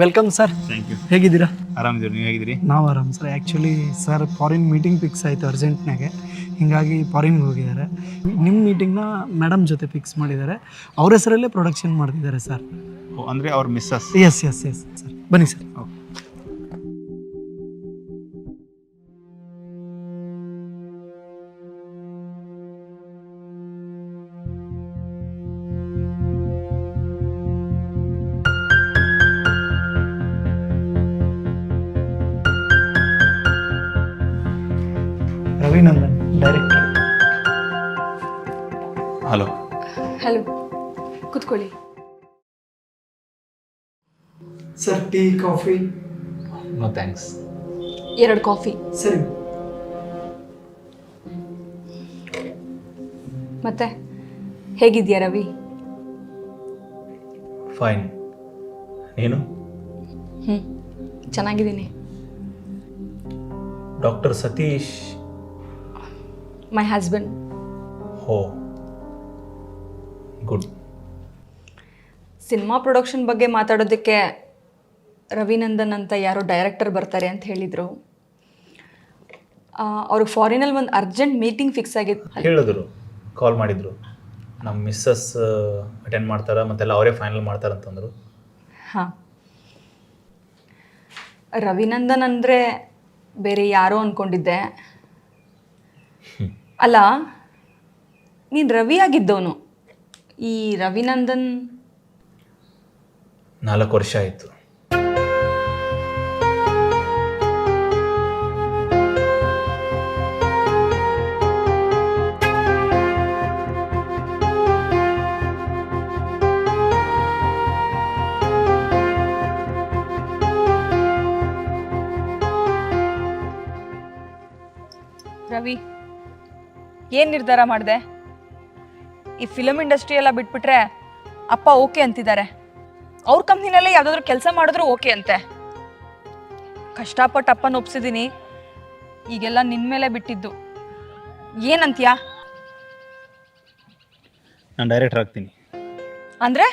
Welcome sir. Thank you. ಹೇಗಿದ್ದೀರಾ? ಆರಾಮಿದ್ದೀರಿ, ನೀವು ಹೇಗಿದ್ದೀರಿ? ನಾವು ಆರಾಮ್ sir. Actually sir foreign meeting fix ಆಯಿತು ಅರ್ಜೆಂಟ್ನಾಗೆ, ಹೀಗಾಗಿ ಫಾರಿನ್ಗೆ ಹೋಗಿದ್ದಾರೆ. ನಿಮ್ಮ ಮೀಟಿಂಗ್ನ ಮೇಡಮ್ ಜೊತೆ ಫಿಕ್ಸ್ ಮಾಡಿದ್ದಾರೆ. ಅವ್ರ ಹೆಸರಲ್ಲೇ ಪ್ರೊಡಕ್ಷನ್ ಮಾಡ್ತಿದ್ದಾರೆ ಸರ್. ಅಂದರೆ ಅವ್ರ Mrs? Yes yes yes sir. ಬನ್ನಿ sir. Ravinandan, director. Hello. Hello, ಕೂತ್ಕೊಳ್ಳಿ. Sir tea coffee? No thanks. 2 coffee. ಸರಿ. ಮತ್ತೆ ಹೇಗಿದ್ಯಾ ರವಿ? ಫೈನ್. ನೀನು? ಚೆನ್ನಾಗಿದ್ದೀನಿ. Doctor Satish? My husband. Oh, good. Cinema production ಬಗ್ಗೆ ಮಾತಾಡೋದಕ್ಕೆ ರವಿನಂದನ್ ಅಂತ ಯಾರೋ ಡೈರೆಕ್ಟರ್ ಬರ್ತಾರೆ ಅಂತ ಹೇಳಿದರು. ಅವ್ರಿಗೆ ಫಾರಿನಲ್ಲಿ ಒಂದು ಅರ್ಜೆಂಟ್ ಮೀಟಿಂಗ್ ಫಿಕ್ಸ್ ಆಗಿತ್ತು. ಹೇಳಿದ್ರು, ಕಾಲ್ ಮಾಡಿದರು, ನಮ್ಮ ಮಿಸ್ಸಸ್ ಅಟೆಂಡ್ ಮಾಡ್ತಾರೆ ಮತ್ತೆಲ್ಲ ಅವರೇ ಫೈನಲ್ ಮಾಡ್ತಾರಂತಂದರು. ಹಾಂ, ರವಿನಂದನ್ ಅಂದರೆ ಬೇರೆ ಯಾರೋ ಅಂದ್ಕೊಂಡಿದ್ದೆ. ಅಲ್ಲ, ನೀನು ರವಿ ಆಗಿದ್ದವನು. ಈ ರವಿನಂದನ್ 4 ವರ್ಷ ಆಯಿತು. ರವಿ, ಏನು ನಿರ್ಧಾರ ಮಾಡಿದೆ? ಈ ಫಿಲಮ್ ಇಂಡಸ್ಟ್ರಿ ಎಲ್ಲ ಬಿಟ್ಬಿಟ್ರೆ ಅಪ್ಪ ಓಕೆ ಅಂತಿದ್ದಾರೆ. ಅವ್ರ ಕಂಪ್ನಿನಲ್ಲೇ ಯಾವುದಾದ್ರೂ ಕೆಲಸ ಮಾಡಿದ್ರು ಓಕೆ ಅಂತೆ. ಕಷ್ಟಪಟ್ಟು ಅಪ್ಪನ ಒಪ್ಸಿದ್ದೀನಿ, ಈಗೆಲ್ಲ ನಿನ್ನ ಮೇಲೆ ಬಿಟ್ಟಿದ್ದು. ಏನಂತೀಯಾ? ನಾನು ಡೈರೆಕ್ಟರ್ ಆಗ್ತೀನಿ. ಅಂದರೆ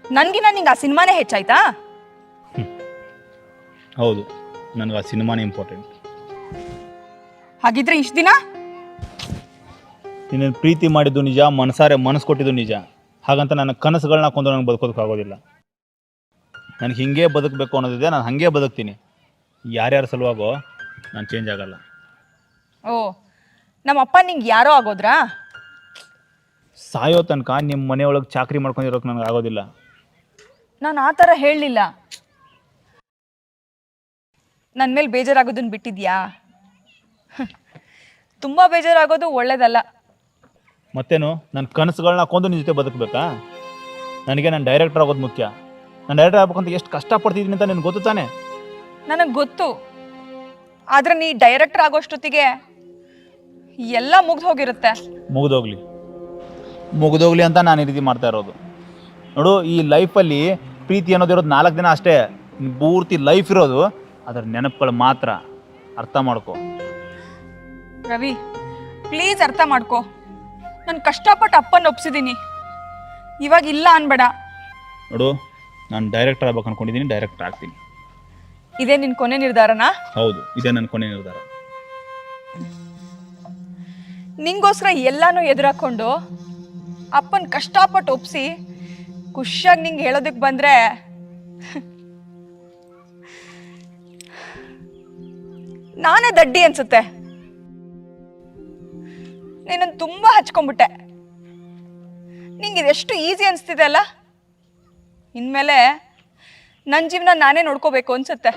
ನನಗಿನ್ನ ನಿಂಗೆ ಆ ಸಿನಿಮಾನೇ ಹೆಚ್ಚಾಯ್ತಾ? ಹೌದು, ನನಗೆ ಆ ಸಿನಿಮಾನೇ ಇಂಪಾರ್ಟೆಂಟ್. ಹಾಗಿದ್ರೆ ಇಷ್ಟು ದಿನ ನೀನು ಪ್ರೀತಿ ಮಾಡಿದ್ದು ನಿಜ, ಮನಸಾರೆ ಮನಸ್ಸು ಕೊಟ್ಟಿದ್ದು ನಿಜ. ಹಾಗಂತ ನನ್ನ ಕನಸುಗಳನ್ನ ಕೊಂದು ನನಗೆ ಬದುಕೋದಕ್ಕಾಗೋದಿಲ್ಲ. ನನಗೆ ಹಿಂಗೆ ಬದುಕಬೇಕು ಅನ್ನೋದಿದೆ, ನಾನು ಹಾಗೆ ಬದುಕ್ತೀನಿ. ಯಾರ್ಯಾರ ಸಲುವಾಗೋ ನಾನು ಚೇಂಜ್ ಆಗಲ್ಲ. ಓ, ನಮ್ಮಪ್ಪ ನಿಂಗೆ ಯಾರೋ ಆಗೋದ್ರಾ? ಸಾಯೋ ತನಕ ನಿಮ್ಮ ಮನೆಯೊಳಗೆ ಚಾಕ್ರಿ ಮಾಡ್ಕೊಂಡಿರೋಕೆ ನನಗೆ ಆಗೋದಿಲ್ಲ. ನಾನು ಆ ಥರ ಹೇಳಲಿಲ್ಲ. ನನ್ನ ಮೇಲೆ ಬೇಜಾರಾಗೋದನ್ನ ಬಿಟ್ಟಿದ್ಯಾ? ತುಂಬ ಬೇಜಾರಾಗೋದು ಒಳ್ಳೇದಲ್ಲ. ಮತ್ತೇನು, ನನ್ನ ಕನಸುಗಳನ್ನ ಕೊಂದು ನಿನ್ನ ಜೊತೆ ಬದುಕಬೇಕಾ? ನನಗೆ ನಾನು ಡೈರೆಕ್ಟರ್ ಆಗೋದು ಮುಖ್ಯ. ನಾನು ಡೈರೆಕ್ಟರ್ ಆಗ್ಬೇಕಂತ ಎಷ್ಟು ಕಷ್ಟಪಡ್ತಿದ್ದೀನಿ ಅಂತ ನಿನಗೆ ಗೊತ್ತು ತಾನೆ? ನನಗೆ ಗೊತ್ತು. ಆದರೆ ನೀ ಡೈರೆಕ್ಟರ್ ಆಗೋಷ್ಟೊತ್ತಿಗೆ ಎಲ್ಲ ಮುಗ್ದು ಹೋಗಿರುತ್ತೆ. ಮುಗಿದೋಗ್ಲಿ ಅಂತ ನಾನು ಈ ರೀತಿ ಮಾಡ್ತಾ ಇರೋದು. ನೋಡು, ಈ ಲೈಫಲ್ಲಿ ಪ್ರೀತಿ ಅನ್ನೋದಿರೋದು 4 ದಿನ ಅಷ್ಟೇ. ಪೂರ್ತಿ ಲೈಫ್ ಇರೋದು ಅದರ ನೆನಪುಗಳು ಮಾತ್ರ. ಅರ್ಥ ಮಾಡ್ಕೊ ರವಿ, ಪ್ಲೀಸ್ ಅರ್ಥ ಮಾಡ್ಕೊ. ನಾನು ಕಷ್ಟಪಟ್ಟು ಅಪ್ಪನ ಒಪ್ಸಿದ್ದೀನಿ, ಇವಾಗ ಇಲ್ಲ ಅನ್ಬೇಡ. ನೋಡು, ನಾನು ಡೈರೆಕ್ಟರ್ ಆಗ್ಬೇಕು ಅನ್ಕೊಂಡಿದ್ದೀನಿ, ಡೈರೆಕ್ಟರ್ ಆಗ್ತೀನಿ. ಇದೇ ನಿನ್ನ ಕೊನೆ ನಿರ್ಧಾರನಾ? ಹೌದು, ಇದೇ ನನ್ನ ಕೊನೆ ನಿರ್ಧಾರ. ನಿಂಗೋಸ್ಕರ ಎಲ್ಲಾನು ಎದುರಾಕೊಂಡು ಅಪ್ಪನ ಕಷ್ಟಪಟ್ಟು ಒಪ್ಸಿ ಖುಷಿಯಾಗಿ ನಿಂಗೆ ಹೇಳೋದಕ್ಕೆ ಬಂದರೆ ನಾನೇ ದಡ್ಡಿ ಅನ್ಸುತ್ತೆ. ನೀನನ್ನು ತುಂಬ ಹಚ್ಕೊಂಡ್ಬಿಟ್ಟೆ. ನಿಂಗೆ ಇದೆಷ್ಟು ಈಸಿ ಅನಿಸ್ತಿದೆ ಅಲ್ಲ? ಇನ್ಮೇಲೆ ನನ್ನ ಜೀವನ ನಾನೇ ನೋಡ್ಕೋಬೇಕು ಅನ್ಸುತ್ತೆ.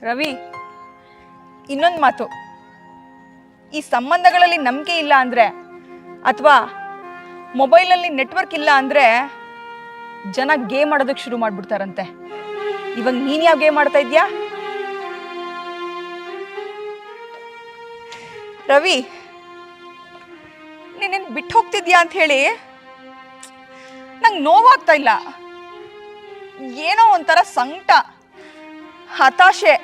ರವಿ, ಇನ್ನೊಂದು ಮಾತು. ಈ ಸಂಬಂಧಗಳಲ್ಲಿ ನಂಬಿಕೆ ಇಲ್ಲ ಅಂದರೆ, ಅಥವಾ ಮೊಬೈಲಲ್ಲಿ ನೆಟ್ವರ್ಕ್ ಇಲ್ಲ ಅಂದರೆ ಜನ ಗೇಮ್ ಆಡೋದಕ್ಕೆ ಶುರು ಮಾಡ್ಬಿಡ್ತಾರಂತೆ. ಇವಾಗ ನೀನು ಯಾವ ಗೇಮ್ ಆಡ್ತಾ ಇದೀಯಾ? ರವಿ, ನೀನೇನು ಬಿಟ್ಟು ಹೋಗ್ತಿದ್ಯಾ ಅಂತ ಹೇಳಿ ನಂಗೆ ನೋವಾಗ್ತಾ ಇಲ್ಲ. ಏನೋ ಒಂಥರ ಸಂಕಟ, ಹತಾಶೆ.